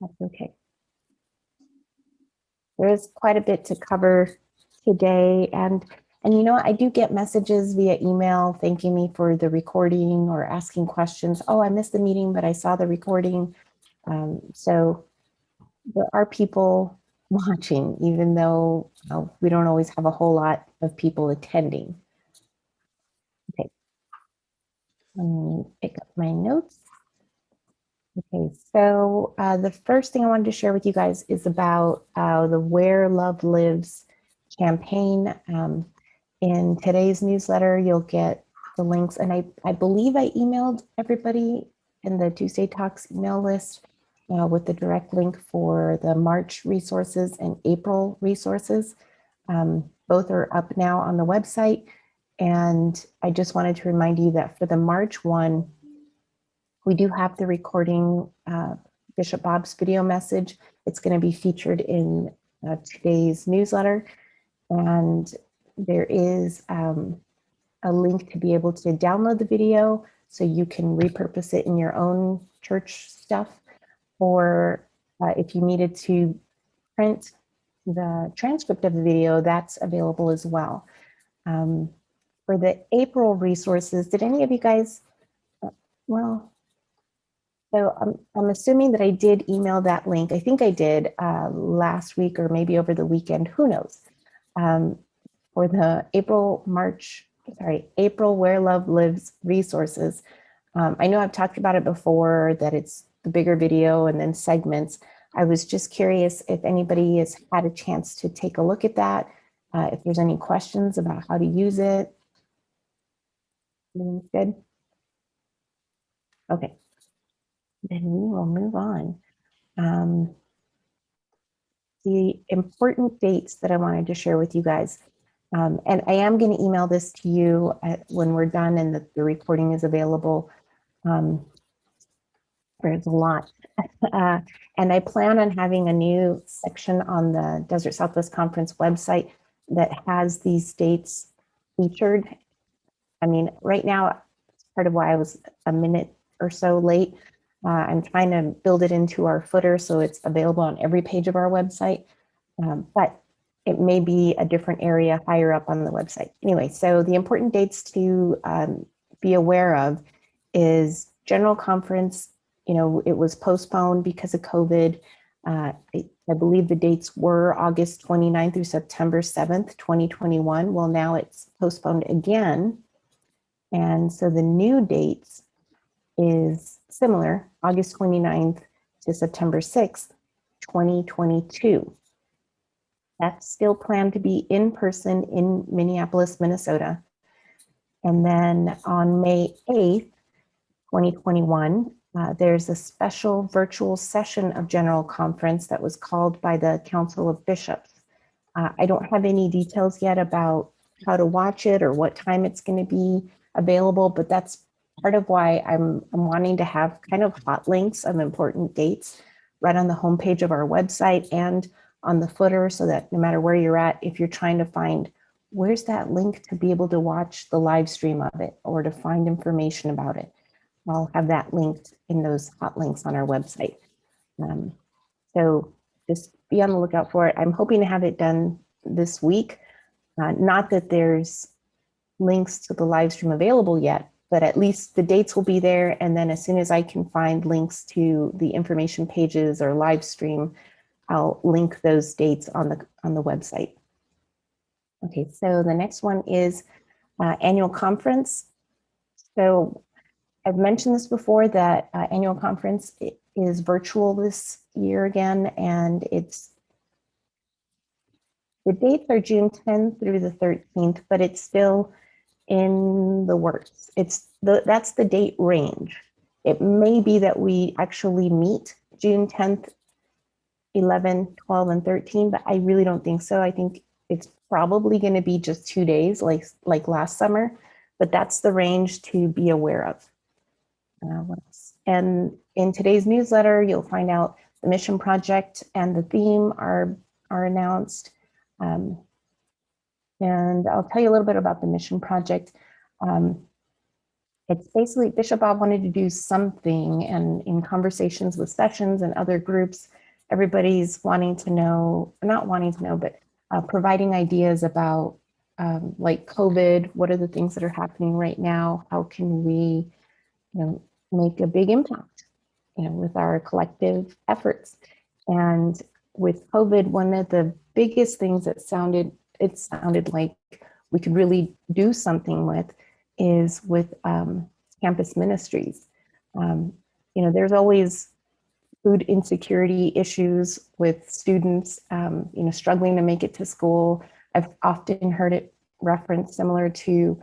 That's okay. There's quite a bit to cover today, and you know, I do get messages via email thanking me for the recording or asking questions. Oh, I missed the meeting, but I saw the recording. So there are people watching, even though we don't always have a whole lot of people attending. Okay, let me pick up my notes. Okay, so the first thing I wanted to share with you guys is about the Where Love Lives campaign. In today's newsletter, you'll get the links, and I believe I emailed everybody in the Tuesday Talks email list with the direct link for the March resources and April resources. Both are up now on the website, and I just wanted to remind you that for the March one, we do have the recording, Bishop Bob's video message. It's going to be featured in today's newsletter. And there is a link to be able to download the video so you can repurpose it in your own church stuff. Or if you needed to print the transcript of the video, that's available as well. For the April resources, did any of you guys, so I'm assuming that I did email that link. I think I did last week or maybe over the weekend, who knows? For the April Where Love Lives resources. I know I've talked about it before, that it's the bigger video and then segments. I was just curious if anybody has had a chance to take a look at that, if there's any questions about how to use it. Everything's good? Okay. Then we will move on. The important dates that I wanted to share with you guys. And I am going to email this to you when we're done and the recording is available. There's a lot. And I plan on having a new section on the Desert Southwest Conference website that has these dates featured. I mean, right now, it's part of why I was a minute or so late. I'm trying to build it into our footer so it's available on every page of our website, but it may be a different area higher up on the website. Anyway, so the important dates to be aware of is General Conference. You know, it was postponed because of COVID. I believe the dates were August 29th through September 7th, 2021. Well, now it's postponed again. And so the new dates is similar, August 29th to September 6th, 2022. That's still planned to be in person in Minneapolis, Minnesota. And then on May 8th, 2021, there's a special virtual session of General Conference that was called by the Council of Bishops. I don't have any details yet about how to watch it or what time it's going to be available, but that's part of why I'm wanting to have kind of hot links of important dates right on the homepage of our website and on the footer, so that no matter where you're at, if you're trying to find where's that link to be able to watch the live stream of it or to find information about it, I'll have that linked in those hot links on our website. So just be on the lookout for it. I'm hoping to have it done this week. Not that there's links to the live stream available yet, but at least the dates will be there. And then as soon as I can find links to the information pages or live stream, I'll link those dates on the website. Okay, so the next one is annual conference. So I've mentioned this before, that annual conference is virtual this year again, and the dates are June 10th through the 13th, but it's still in the works. That's the date range. It may be that we actually meet June 10th, 11, 12, and 13, but I really don't think so. I think it's probably going to be just 2 days like last summer, but that's the range to be aware of. What else? And in today's newsletter, you'll find out the mission project and the theme are announced. And I'll tell you a little bit about the mission project. it's basically Bishop Bob wanted to do something, and in conversations with Sessions and other groups, everybody's wanting to know, not wanting to know, but providing ideas about like COVID, what are the things that are happening right now? How can we, make a big impact, with our collective efforts? And with COVID, one of the biggest things that sounded like we could really do something with is with campus ministries. There's always food insecurity issues with students, struggling to make it to school. I've often heard it referenced similar to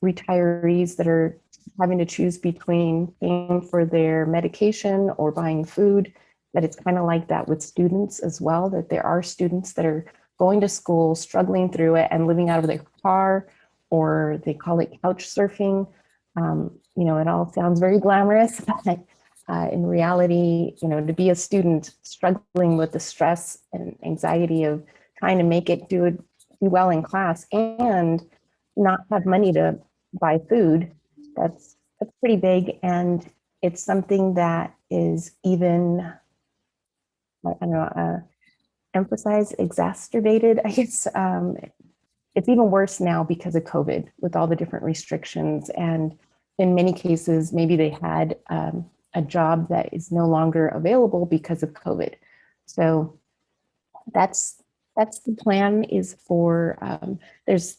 retirees that are having to choose between paying for their medication or buying food, that it's kind of like that with students as well, that there are students that are going to school, struggling through it and living out of their car, or they call it couch surfing. It all sounds very glamorous, but in reality, to be a student struggling with the stress and anxiety of trying to make it do well in class and not have money to buy food, that's pretty big. And it's something that is even, I don't know, emphasized, exacerbated, I guess. It's even worse now because of COVID, with all the different restrictions. And in many cases, maybe they had a job that is no longer available because of COVID. So that's the plan, is for, there's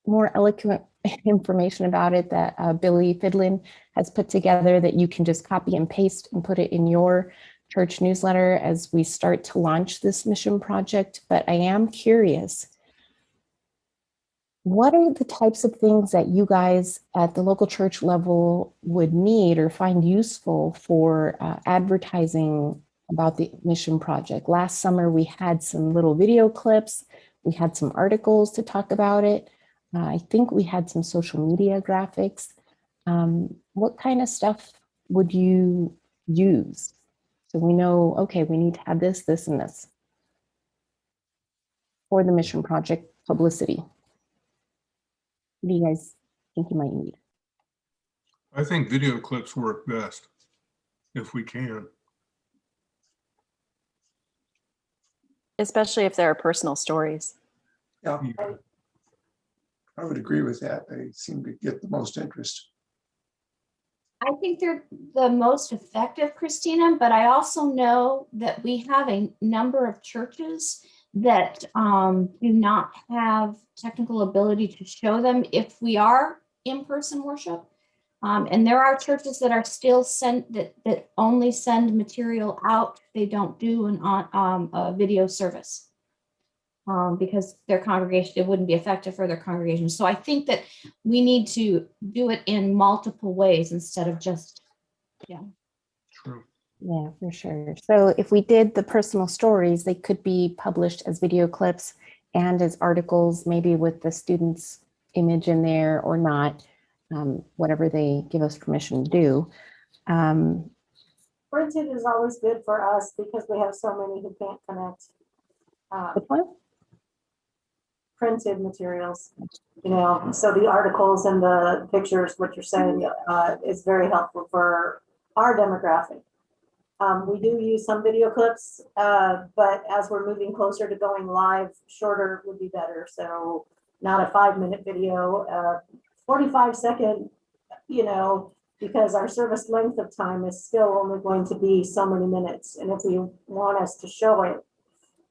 more eloquent information about it that Billy Fidlin has put together, that you can just copy and paste and put it in your church newsletter as we start to launch this mission project. But I am curious, what are the types of things that you guys at the local church level would need or find useful for advertising about the mission project? Last summer, we had some little video clips. We had some articles to talk about it. I think we had some social media graphics. What kind of stuff would you use? So we know, okay, we need to have this, this, and this for the mission project publicity. What do you guys think you might need? I think video clips work best, if we can. Especially if there are personal stories. Yeah, I would agree with that. They seem to get the most interest. I think they're the most effective, Christina, but I also know that we have a number of churches that do not have technical ability to show them if we are in-person worship. And there are churches that are still that only send material out. They don't do a video service. Because their congregation, it wouldn't be effective for their congregation. So I think that we need to do it in multiple ways instead of just, True. Yeah, for sure. So if we did the personal stories, they could be published as video clips and as articles, maybe with the student's image in there or not, whatever they give us permission to do. Printed is always good for us because we have so many who can't connect. Which one? Printed materials, so the articles and the pictures, what you're saying, is very helpful for our demographic. We do use some video clips, but as we're moving closer to going live, shorter would be better. So not a 5-minute video, 45-second, because our service length of time is still only going to be so many minutes. And if we want us to show it,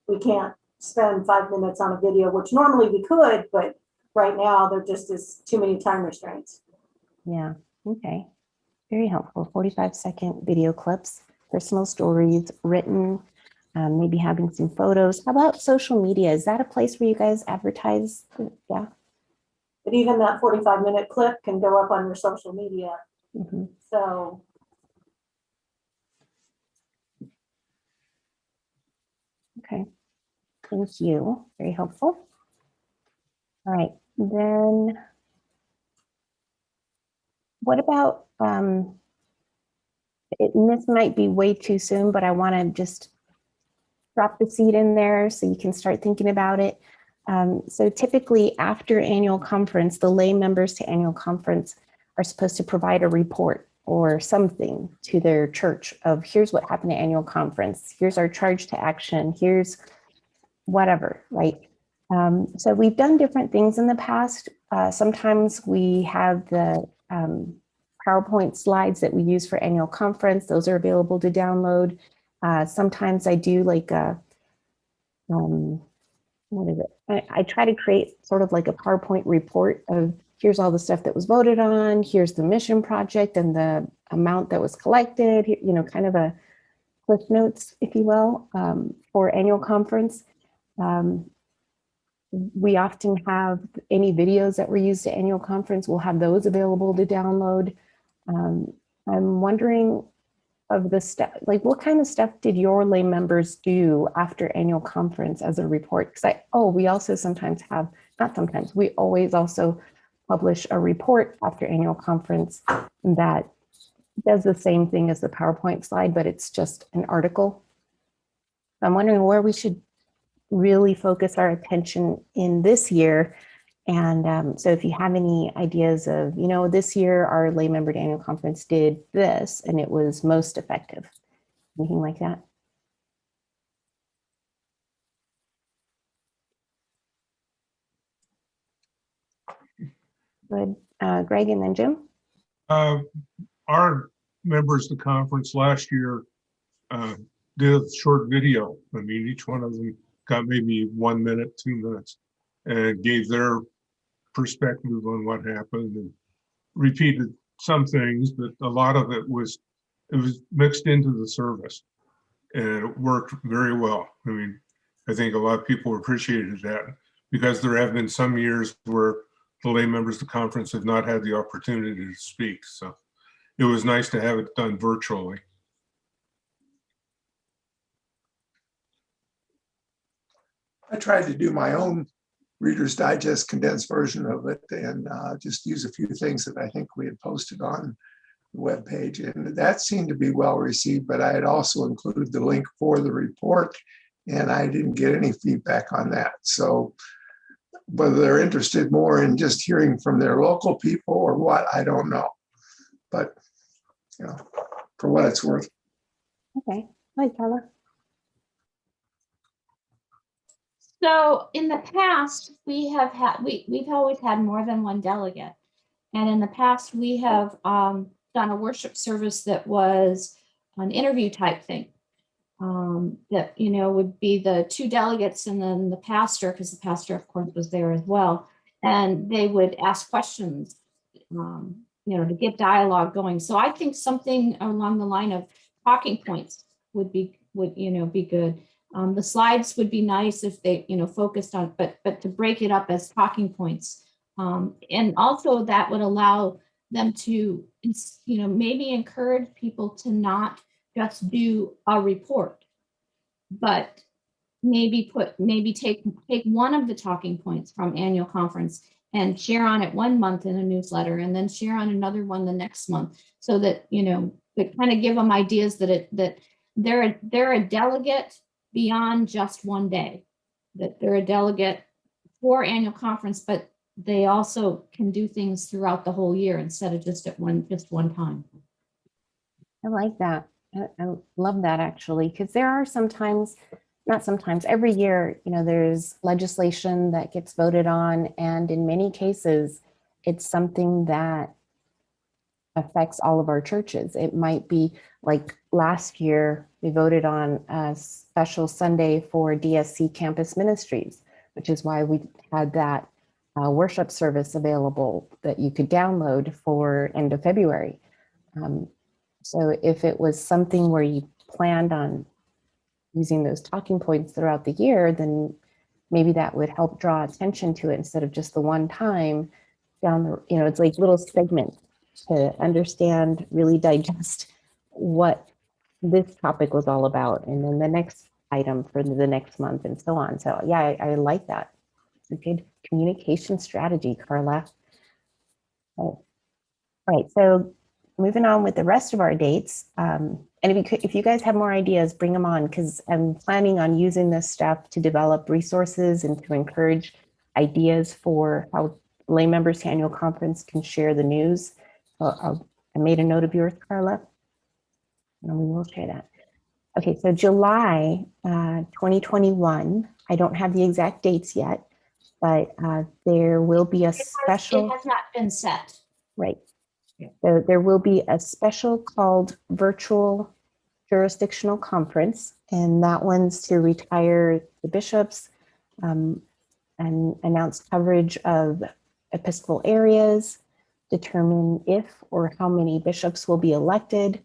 we can't spend 5 minutes on a video, which normally we could, but right now there just is too many time restraints. Yeah, okay. Very helpful. 45-second video clips, personal stories, written, maybe having some photos. How about social media? Is that a place where you guys advertise? Yeah. But even that 45-minute clip can go up on your social media. Mm-hmm. So. Okay. Thank you. Very helpful. All right. Then what about, this might be way too soon, but I want to just drop the seed in there so you can start thinking about it. So typically after annual conference, the lay members to annual conference are supposed to provide a report or something to their church of here's what happened at annual conference. Here's our charge to action. Here's whatever, right? So we've done different things in the past. Sometimes we have the PowerPoint slides that we use for annual conference. Those are available to download. Sometimes I do like a, what is it? I try to create sort of like a PowerPoint report of here's all the stuff that was voted on, here's the mission project and the amount that was collected, you know, kind of a cliff notes, if you will, for annual conference. We often have any videos that were used at annual conference, we'll have those available to download. I'm wondering of the stuff, like what kind of stuff did your lay members do after annual conference as a report? Because we also sometimes have, not sometimes, we always also publish a report after annual conference that does the same thing as the PowerPoint slide, but it's just an article. I'm wondering where we should really focus our attention in this year. And so if you have any ideas of, you know, this year our lay member to annual conference did this and it was most effective, anything like that? Good. Greg and then Jim? Our members of the conference last year did a short video. I mean, each one of them got maybe 1 minute, 2 minutes, and gave their perspective on what happened and repeated some things, but a lot of it was mixed into the service, and it worked very well. I mean, I think a lot of people appreciated that because there have been some years where the lay members of the conference have not had the opportunity to speak. So it was nice to have it done virtually. I tried to do my own Reader's Digest condensed version of it and just use a few things that I think we had posted on the webpage. And that seemed to be well received, but I had also included the link for the report and I didn't get any feedback on that. So whether they're interested more in just hearing from their local people or what, I don't know. But, you know, for what it's worth. Okay. Hi, Carla. So in the past, we've always had more than one delegate. And in the past, we have done a worship service that was an interview type thing. That, you know, would be the 2 delegates and then the pastor, because the pastor, of course, was there as well. And they would ask questions, you know, to get dialogue going. So I think something along the line of talking points would be good. The slides would be nice if they, you know, focused on, but to break it up as talking points. And also that would allow them to, you know, maybe encourage people to not just do a report, but maybe take one of the talking points from annual conference and share on it 1 month in a newsletter and then share on another one the next month, so that, you know, that kind of give them ideas that they're a delegate beyond just one day, that they're a delegate for annual conference, but they also can do things throughout the whole year instead of just one time. I like that. I love that actually, because there are sometimes, not sometimes, every year, you know, there's legislation that gets voted on, and in many cases, it's something that affects all of our churches. It might be like last year, we voted on a special Sunday for DSC campus ministries, which is why we had that worship service available that you could download for end of February. So if it was something where you planned on using those talking points throughout the year, then maybe that would help draw attention to it instead of just the one time down the, you know, it's like little segments to understand, really digest what this topic was all about, and then the next item for the next month and so on. So yeah, I like that. It's a good communication strategy, Carla. All right, so moving on with the rest of our dates. And if you guys have more ideas, bring them on, because I'm planning on using this stuff to develop resources and to encourage ideas for how lay members to annual conference can share the news. I made a note of yours, Carla, and we will share that. Okay, so July 2021, I don't have the exact dates yet, but there will be a special. It has not been set. Right. So there will be a special called Virtual Jurisdictional Conference, and that one's to retire the bishops and announce coverage of Episcopal areas, determine if or how many bishops will be elected.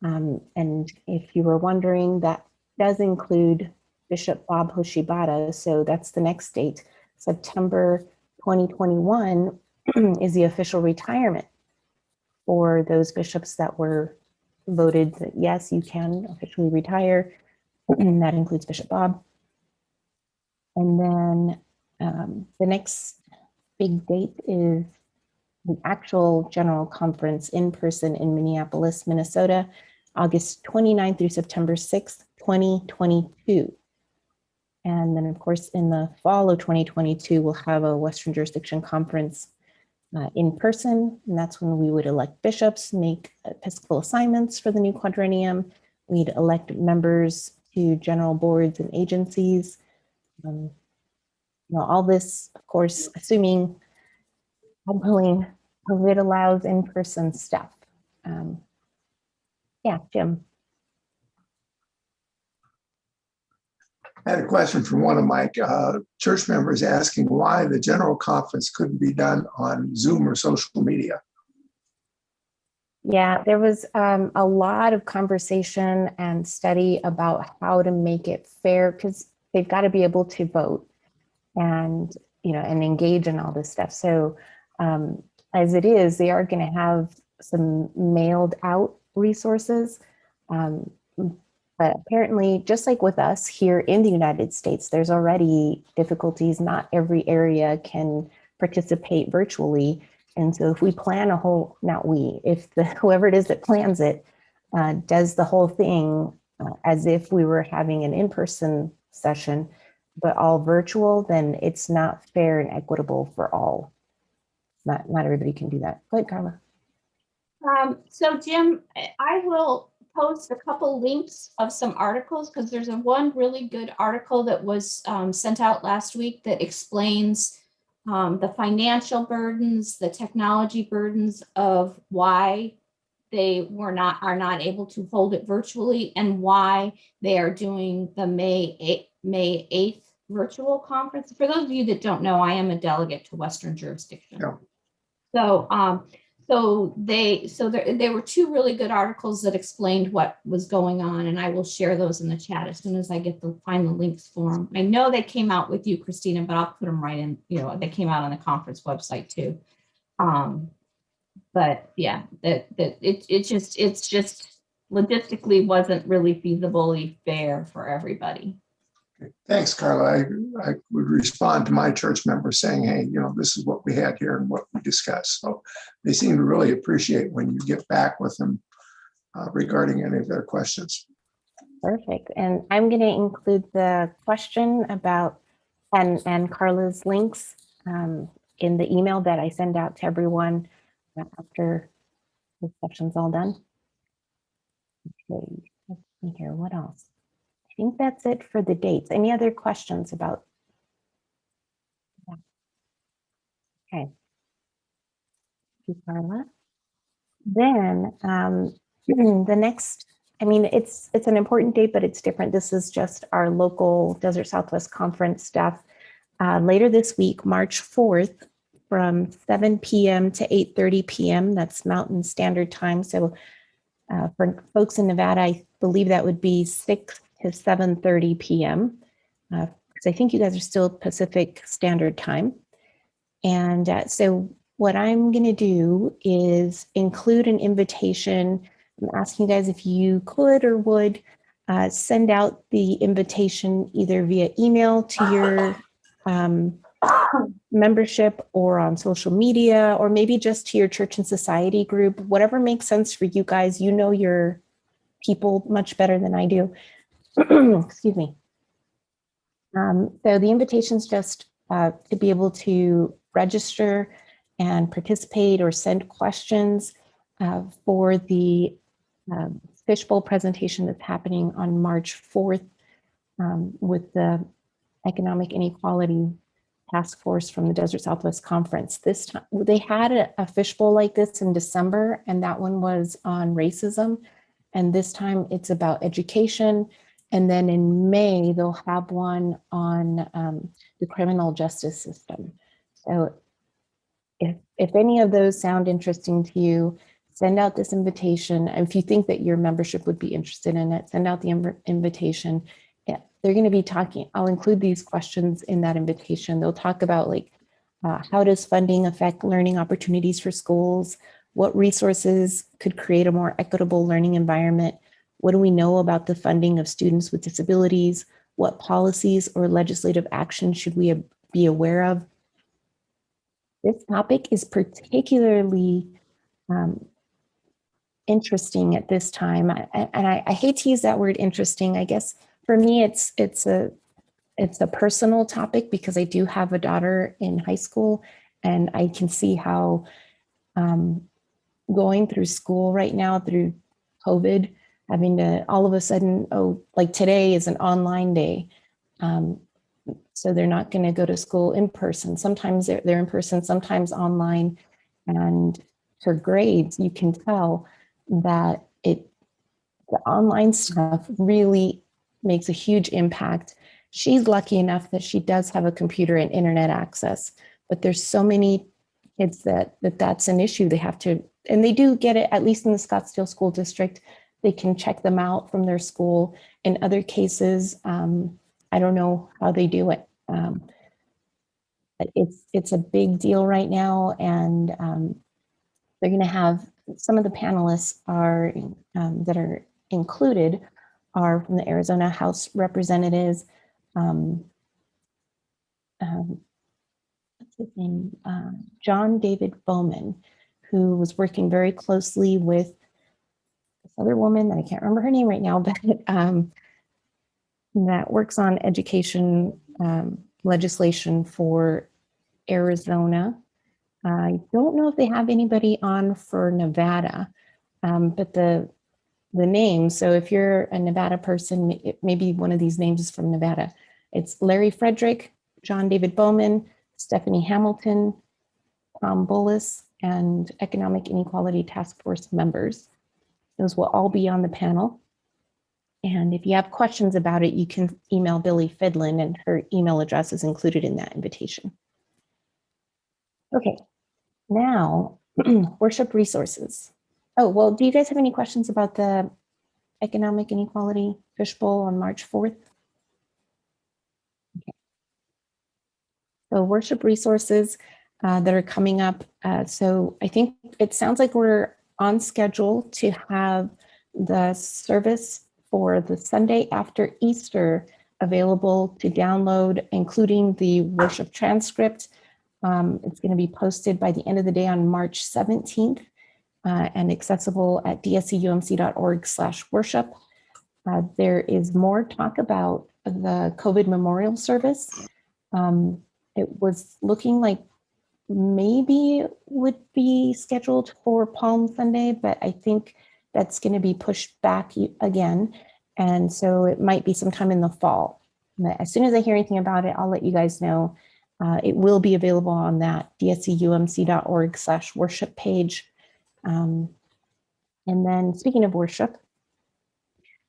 And if you were wondering, that does include Bishop Bob Hoshibata. So that's the next date. September 2021 is the official retirement for those bishops that were voted that yes, you can officially retire. And that includes Bishop Bob. And then the next big date is the actual general conference in person in Minneapolis, Minnesota, August 29th through September 6th, 2022. And then, of course, in the fall of 2022, we'll have a Western Jurisdiction Conference in person, and that's when we would elect bishops, make Episcopal assignments for the new quadrennium. We'd elect members to general boards and agencies. All this, of course, assuming I'm willing, COVID allows in-person stuff. Yeah, Jim. I had a question from one of my church members asking why the general conference couldn't be done on Zoom or social media. Yeah, there was a lot of conversation and study about how to make it fair, because they've got to be able to vote and, and engage in all this stuff. So as it is, they are going to have some mailed out resources. But apparently, just like with us here in the United States, there's already difficulties. Not every area can participate virtually. And so if we plan a whole, not we, if whoever it is that plans it does the whole thing as if we were having an in-person session, but all virtual, then it's not fair and equitable for all. Not everybody can do that. Go ahead, Carla. So Jim, I will post a couple links of some articles, because there's one really good article that was sent out last week that explains the financial burdens, the technology burdens of why they are not able to hold it virtually, and why they are doing the May 8th virtual conference. For those of you that don't know, I am a delegate to Western Jurisdiction. Yeah. So there were two really good articles that explained what was going on, and I will share those in the chat as soon as I find the links for them. I know they came out with you, Christina, but I'll put them right in. They came out on the conference website too. But yeah, it's just logistically wasn't really feasibly fair for everybody. Thanks, Carla. I would respond to my church members saying, hey, this is what we had here and what we discussed. So they seem to really appreciate when you get back with them regarding any of their questions. Perfect. And I'm going to include the question about and Carla's links in the email that I send out to everyone after the session's all done. Okay, let's see here. What else? I think that's it for the dates. Any other questions about that? Okay. Thank you, Carla. Then the next, it's an important date, but it's different. This is just our local Desert Southwest Conference stuff. Later this week, March 4th, from 7 p.m. to 8:30 p.m. That's Mountain Standard Time. So for folks in Nevada, I believe that would be 6 to 7:30 p.m. Because I think you guys are still Pacific Standard Time. And so what I'm going to do is include an invitation. I'm asking you guys if you could or would send out the invitation either via email to your membership or on social media, or maybe just to your church and society group, whatever makes sense for you guys. You know your people much better than I do. Excuse me. So the invitation is just to be able to register and participate or send questions for the fishbowl presentation that's happening on March 4th with the Economic Inequality Task Force from the Desert Southwest Conference. This time they had a fishbowl like this in December, and that one was on racism. And this time it's about education. And then in May, they'll have one on the criminal justice system. So if any of those sound interesting to you, send out this invitation. If you think that your membership would be interested in it, send out the invitation. Yeah, they're going to be talking. I'll include these questions in that invitation. They'll talk about like, how does funding affect learning opportunities for schools? What resources could create a more equitable learning environment? What do we know about the funding of students with disabilities? What policies or legislative actions should we be aware of? This topic is particularly interesting at this time. And I hate to use that word interesting. I guess for me, it's a personal topic because I do have a daughter in high school, and I can see how going through school right now through COVID, having to all of a sudden, oh, like today is an online day. So they're not going to go to school in person. Sometimes they're in person, sometimes online. And for grades, you can tell that the online stuff really makes a huge impact. She's lucky enough that she does have a computer and internet access, but there's so many kids that's an issue. They have to, and they do get it, at least in the Scottsdale School District, they can check them out from their school. In other cases, I don't know how they do it. It's a big deal right now, and they're going to have some of the panelists are that are included are from the Arizona House Representatives. What's his name? John David Bowman, who was working very closely with this other woman that I can't remember her name right now, but that works on education legislation for Arizona. I don't know if they have anybody on for Nevada, but the name, so if you're a Nevada person, maybe one of these names is from Nevada. It's Larry Frederick, John David Bowman, Stephanie Hamilton, Tom Bullis, and Economic Inequality Task Force members. Those will all be on the panel. And if you have questions about it, you can email Billy Fidlin, and her email address is included in that invitation. Okay, now worship resources. Oh, well, do you guys have any questions about the Economic Inequality Fishbowl on March 4th? Okay. So worship resources that are coming up. So I think it sounds like we're on schedule to have the service for the Sunday after Easter available to download, including the worship transcript. It's going to be posted by the end of the day on March 17th and accessible at dscumc.org/worship. There is more talk about the COVID memorial service. It was looking like maybe it would be scheduled for Palm Sunday, but I think that's going to be pushed back again. And so it might be sometime in the fall. But as soon as I hear anything about it, I'll let you guys know. It will be available on that dscumc.org/worship page. And then speaking of worship,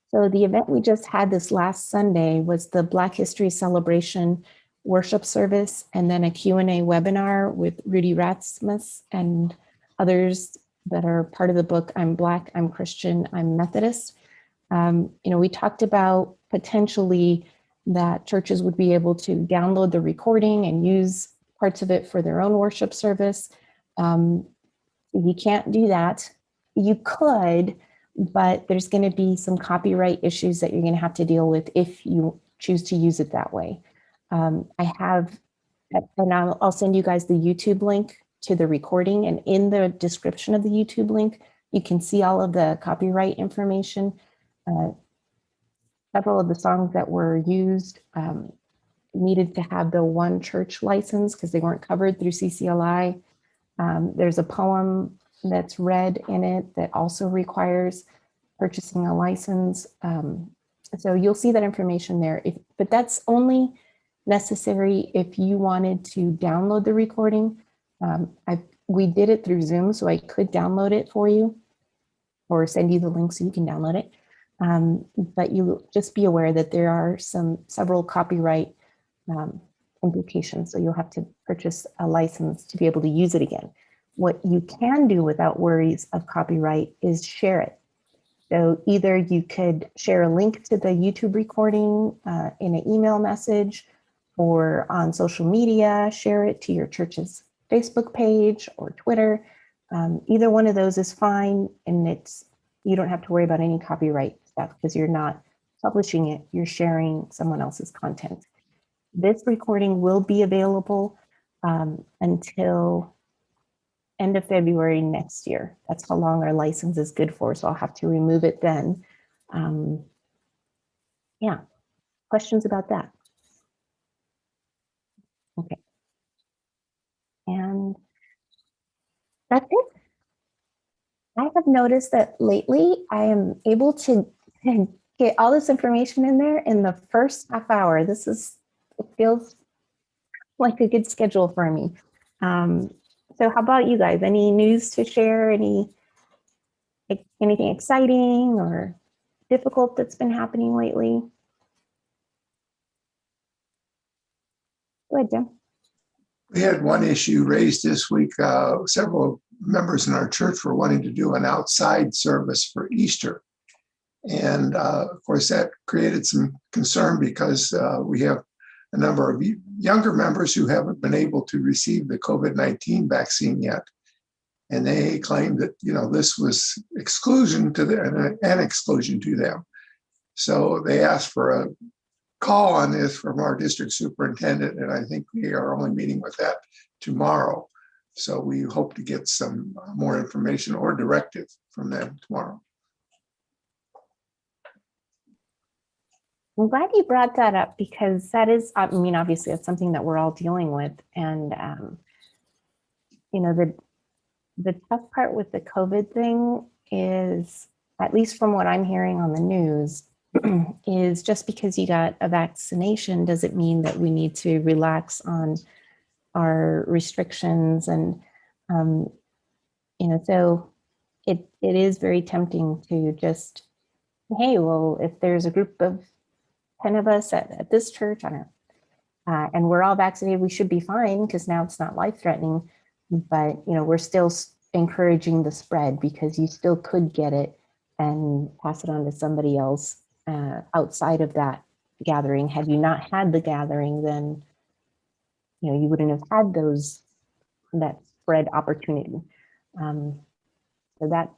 so the event we just had this last Sunday was the Black History Celebration worship service, and then a Q&A webinar with Rudy Rasmus and others that are part of the book, I'm Black, I'm Christian, I'm Methodist. We talked about potentially that churches would be able to download the recording and use parts of it for their own worship service. You can't do that. You could, but there's going to be some copyright issues that you're going to have to deal with if you choose to use it that way. I have And I'll send you guys the YouTube link to the recording, and in the description of the YouTube link, you can see all of the copyright information. Several of the songs that were used needed to have the one church license because they weren't covered through CCLI. There's a poem that's read in it that also requires purchasing a license. So you'll see that information there, but that's only necessary if you wanted to download the recording. We did it through Zoom, so I could download it for you or send you the link so you can download it. But you just be aware that there are several copyright implications. So you'll have to purchase a license to be able to use it again. What you can do without worries of copyright is share it. So either you could share a link to the YouTube recording in an email message or on social media, share it to your church's Facebook page or Twitter. Either one of those is fine, and you don't have to worry about any copyright stuff because you're not publishing it, you're sharing someone else's content. This recording will be available until end of February next year. That's how long our license is good for, so I'll have to remove it then. Yeah, questions about that? Okay. And that's it. I have noticed that lately I am able to get all this information in there in the first half hour. It feels like a good schedule for me. So how about you guys? Any news to share? Anything exciting or difficult that's been happening lately? Go ahead, Jim. We had one issue raised this week. Several members in our church were wanting to do an outside service for Easter. And of course, that created some concern because we have a number of younger members who haven't been able to receive the COVID-19 vaccine yet. And they claimed that, this was exclusion to them, an exclusion to them. So they asked for a call on this from our district superintendent, and I think we are only meeting with that tomorrow. So we hope to get some more information or directive from them tomorrow. I'm glad you brought that up because that is, obviously it's something that we're all dealing with. And, the tough part with the COVID thing is, at least from what I'm hearing on the news, is just because you got a vaccination doesn't mean that we need to relax on our restrictions. And, so it is very tempting to just, hey, well, if there's a group of 10 of us at this church, I don't know, and we're all vaccinated, we should be fine because now it's not life-threatening. But, we're still encouraging the spread because you still could get it and pass it on to somebody else outside of that gathering. Had you not had the gathering, then, you wouldn't have had that spread opportunity. So that's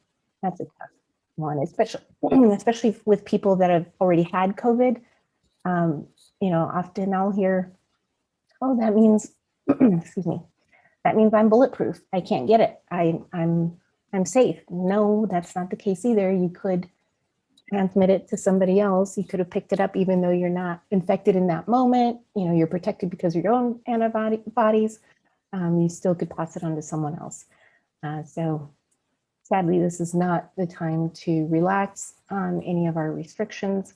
a tough one, especially with people that have already had COVID. Often I'll hear, oh, that means, excuse me, that means I'm bulletproof. I can't get it. I'm safe. No, that's not the case either. You could transmit it to somebody else. You could have picked it up even though you're not infected in that moment. You're protected because of your own antibodies. You still could pass it on to someone else. So sadly, this is not the time to relax on any of our restrictions.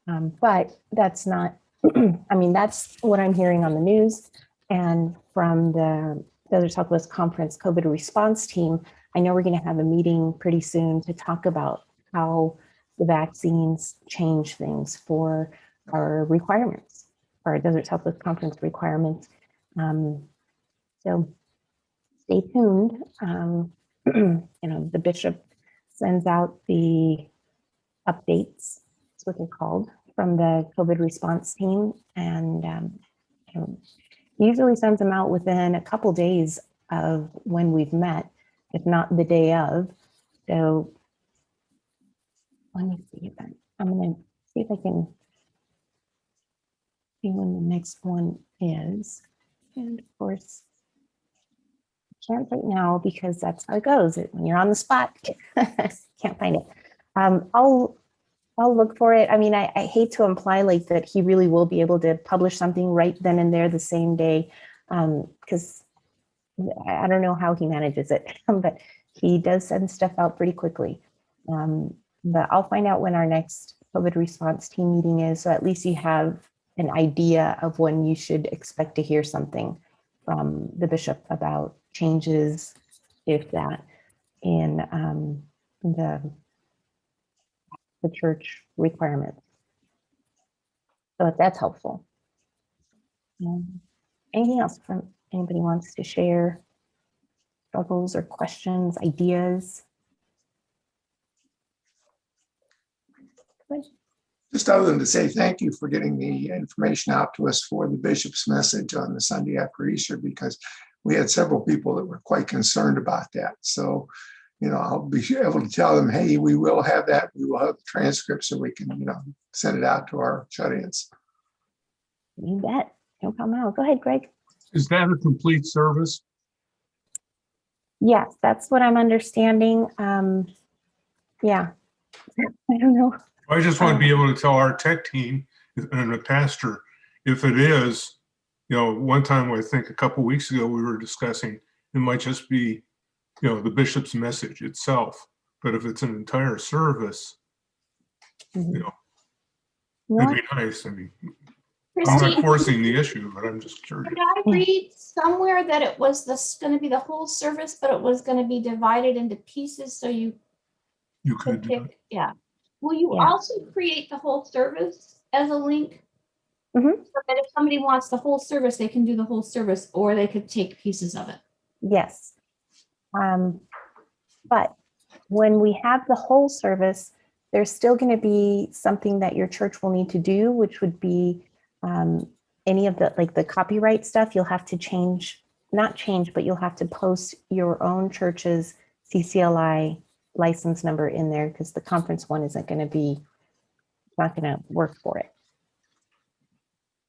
But that's not, that's what I'm hearing on the news and from the Desert Southwest Conference COVID response team. I know we're going to have a meeting pretty soon to talk about how the vaccines change things for our requirements, our Desert Southwest Conference requirements. So stay tuned. The bishop sends out the updates, that's what they're called, from the COVID response team, and usually sends them out within a couple days of when we've met, if not the day of. So let me see if I'm going to see if I can see when the next one is. And of course, can't right now because that's how it goes. When you're on the spot, can't find it. I'll look for it. I mean, I hate to imply like that he really will be able to publish something right then and there the same day, because I don't know how he manages it, but he does send stuff out pretty quickly. But I'll find out when our next COVID response team meeting is, so at least you have an idea of when you should expect to hear something from the bishop about changes, if that, in the church requirements. So if that's helpful. Anything else from anybody wants to share? Struggles or questions, ideas? Good. Just other than to say thank you for getting the information out to us for the bishop's message on the Sunday after Easter, because we had several people that were quite concerned about that. So, I'll be able to tell them, hey, we will have that. We will have the transcript so we can, send it out to our shut-ins. You bet. No problem. Go ahead, Greg. Is that a complete service? Yes, that's what I'm understanding. Yeah. I don't know. I just want to be able to tell our tech team and the pastor, if it is, one time, I think a couple weeks ago, we were discussing, it might just be, the bishop's message itself. But if it's an entire service, Mhm. it'd be nice. I mean, I'm Christine, not forcing the issue, but I'm just curious. did I read somewhere that it was going to be the whole service, but it was going to be divided into pieces so you You could could do it. pick? Yeah. Will you Yeah. also create the whole service as a link? Mhm. So that if somebody wants the whole service, they can do the whole service, or they could take pieces of it. Yes. But when we have the whole service, there's still going to be something that your church will need to do, which would be any of the copyright stuff. You'll have to not change, but you'll have to post your own church's CCLI license number in there, because the conference one isn't going to be, not going to work for it,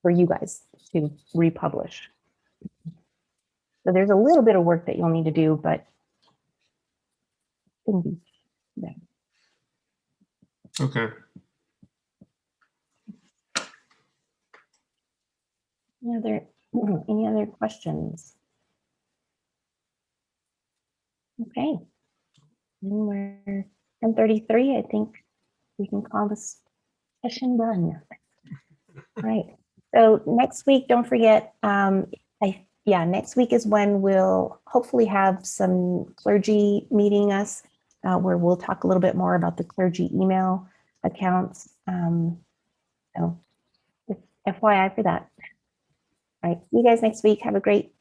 for you guys to republish. So there's a little bit of work that you'll need to do, but shouldn't be bad. Okay. Any other questions? Okay. Then we're 10:33. I think we can call this session done. Right. So next week, don't forget, next week is when we'll hopefully have some clergy meeting us, where we'll talk a little bit more about the clergy email accounts. So FYI for that. All right. See you guys next week. Have a great